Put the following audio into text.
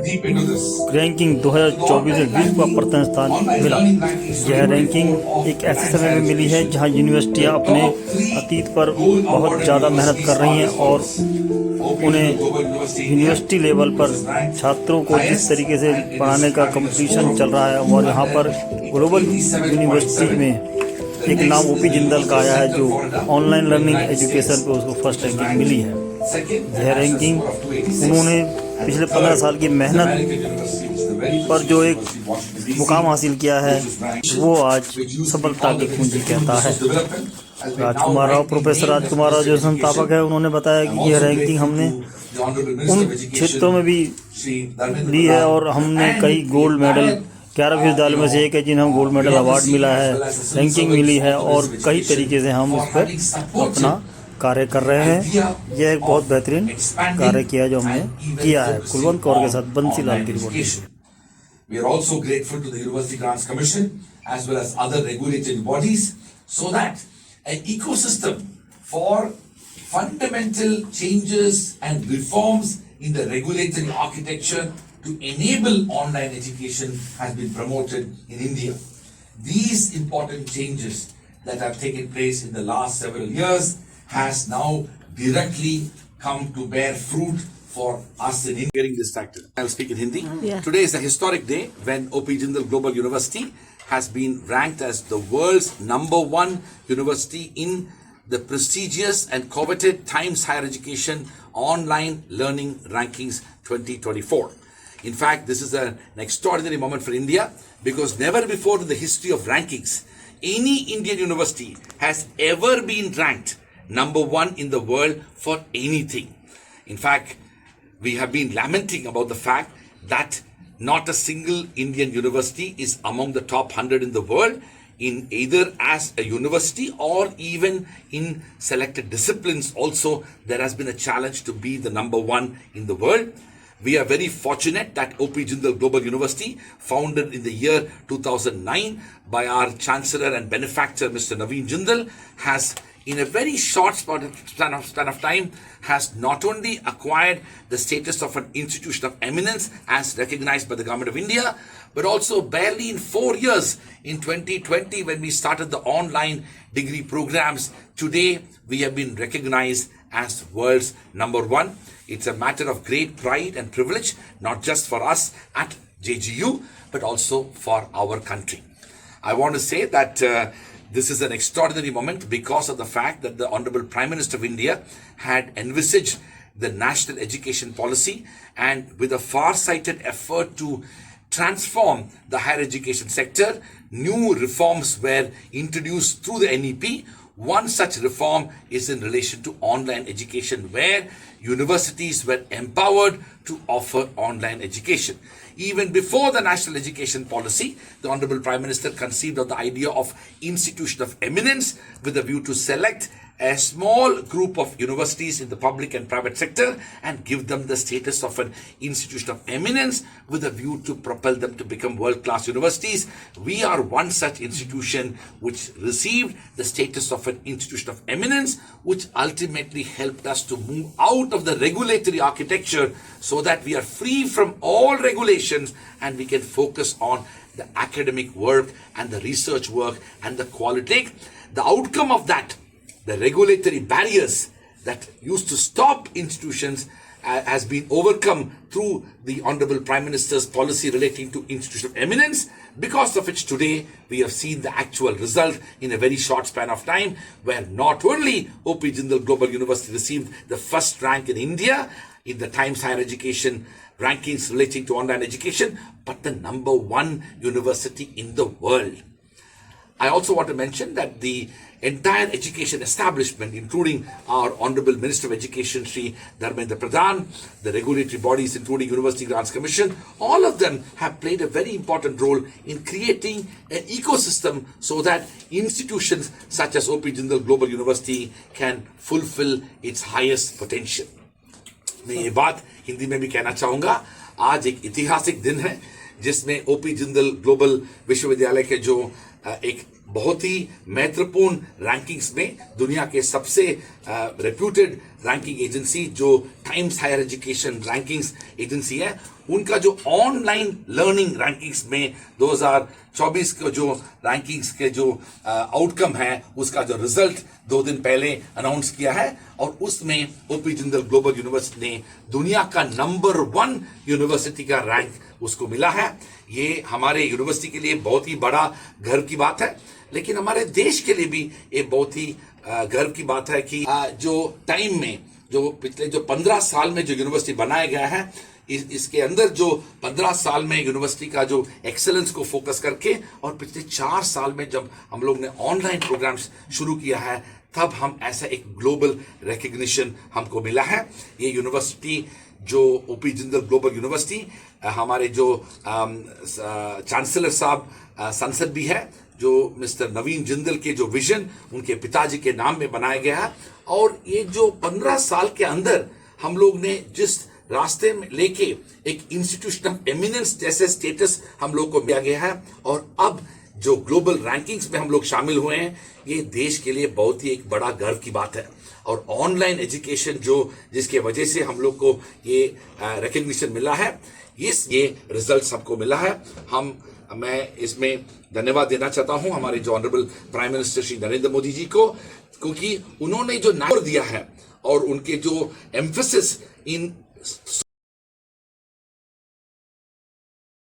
Ranking 2024 में विश्व का प्रथम स्थान मिला। यह रैंकिंग एक ऐसे समय में मिली है जहां यूनिवर्सिटियां अपने अतीत पर बहुत ज़्यादा मेहनत कर रही हैं और उन्हें यूनिवर्सिटी लेवल पर छात्रों को जिस तरीके से पढ़ाने का कंपटीशन चल रहा है और यहाँ पर ग्लोबल यूनिवर्सिटी में एक नाम ओपी जिंदल का आया है जो ऑनलाइन लर्निंग एजुकेशन पे उसको फर्स्ट रैंकिंग मिली है। यह रैंकिंग उन्होंने पिछले 15 साल की मेहनत पर जो एक मुकाम हासिल किया है वो आज सफलता की कुंजी कहता है। राजकुमार राव, प्रोफेसर राजकुमार राव जो संस्थापक है, उन्होंने बताया कि यह रैंकिंग हमने उन क्षेत्रों में भी ली है और हमने कई गोल्ड मेडल 11 विश्वविद्यालय में से एक है जिन्हें गोल्ड मेडल अवार्ड मिला है, रैंकिंग मिली है और कई तरीके से हम उस पर अपना कार्य कर रहे हैं। यह एक बहुत बेहतरीन कार्य किया जो हमने किया है। कुलवंत कौर के साथ बंसीलाल की report. We are also grateful to the University Grants Commission as well as other regulated bodies so that an ecosystem for fundamental changes and reforms in the regulatory architecture to enable online education has been promoted in India. These important changes that have taken place in the last several years has now directly come to bear fruit for us in India. Getting distracted. I'll speak in Hindi. Yeah. Today is a historic day when OP Jindal Global University has been ranked as the world's #1 university in the prestigious and coveted Times Higher Education Online Learning Rankings 2024. In fact, this is an extraordinary moment for India because never before in the history of rankings, any Indian university has ever been ranked #1 in the world for anything. In fact, we have been lamenting about the fact that not a single Indian university is among the top 100 in the world in either as a university or even in selected disciplines. Also, there has been a challenge to be the #1 in the world. We are very fortunate that OP Jindal Global University, founded in the year 2009 by our Chancellor and benefactor Mr. Naveen Jindal, has in a very short span of time has not only acquired the status of an institution of eminence as recognized by the Government of India, but also barely in 4 years, in 2020 when we started the online degree programs, today we have been recognized as world's #1. It's a matter of great pride and privilege, not just for us at JGU, but also for our country. I want to say that this is an extraordinary moment because of the fact that the Honorable Prime Minister of India had envisaged the national education policy, and with a far-sighted effort to transform the higher education sector, new reforms were introduced through the NEP. One such reform is in relation to online education, where universities were empowered to offer online education. Even before the national education policy, the Honorable Prime Minister conceived of the idea of institution of eminence with a view to select a small group of universities in the public and private sector and give them the status of an institution of eminence with a view to propel them to become world-class universities. We are one such institution which received the status of an institution of eminence, which ultimately helped us to move out of the regulatory architecture so that we are free from all regulations and we can focus on the academic work and the research work and the quality. The outcome of that, the regulatory barriers that used to stop institutions has been overcome through the Honorable Prime Minister's policy relating to institution of eminence, because of which today we have seen the actual result in a very short span of time, where not only OP Jindal Global University received the first rank in India in the Times Higher Education rankings relating to online education, but the #1 university in the world. I also want to mention that the entire education establishment, including our Honorable Minister of Education, Shri Dharmendra Pradhan, the regulatory bodies, including University Grants Commission, all of them have played a very important role in creating an ecosystem so that institutions such as OP Jindal Global University can fulfill its highest potential. मैं ये बात हिंदी में भी कहना चाहूँगा। आज एक ऐतिहासिक दिन है जिसमें ओपी जिंदल ग्लोबल विश्वविद्यालय के जो एक बहुत ही महत्वपूर्ण रैंकिंग्स में दुनिया के सबसे रेप्यूटेड रैंकिंग एजेंसी जो Times Higher Education rankings agency है, उनका जो ऑनलाइन लर्निंग रैंकिंग्स में 2024 के जो रैंकिंग्स के जो आउटकम है, उसका जो रिजल्ट 2 दिन पहले अनाउंस किया है, और उसमें ओपी जिंदल ग्लोबल यूनिवर्सिटी ने दुनिया का नंबर 1 यूनिवर्सिटी का रैंक उसको मिला है। ये हमारे यूनिवर्सिटी के लिए बहुत ही बड़ा गर्व की बात है, लेकिन हमारे देश के लिए भी ये बहुत ही गर्व की बात है कि जो टाइम में जो पिछले जो 15 साल में जो यूनिवर्सिटी बनाया गया है, इसके अंदर जो 15 साल में यूनिवर्सिटी का जो एक्सेलेंस को फोकस करके, और पिछले 4 साल में जब हम लोग ने ऑनलाइन प्रोग्राम्स शुरू किया है, तब हम ऐसा एक ग्लोबल रिकग्निशन हमको मिला है। ये यूनिवर्सिटी जो ओपी जिंदल ग्लोबल यूनिवर्सिटी, हमारे जो चांसलर साहब संसद भी है, जो मिस्टर नवीन जिंदल के जो विजन उनके पिताजी के नाम में बनाया गया है, और ये जो 15 साल के अंदर हम लोग ने जिस रास्ते में लेके एक इंस्टीट्यूशन ऑफ एमिनेंस जैसे स्टेटस हम लोग को मिला गया है, और अब जो ग्लोबल रैंकिंग्स में हम लोग शामिल हुए हैं, ये देश के लिए बहुत ही एक बड़ा गर्व की बात है। और ऑनलाइन एजुकेशन जो जिसके वजह से हम लोग को ये रिकग्निशन मिला है, ये रिजल्ट हमको मिला है। मैं इसमें धन्यवाद देना चाहता हूं हमारे जो honourable prime minister Shri Narendra Modi ji को, क्योंकि उन्होंने जो नाम दिया है और उनके जो एम्फेसिस इन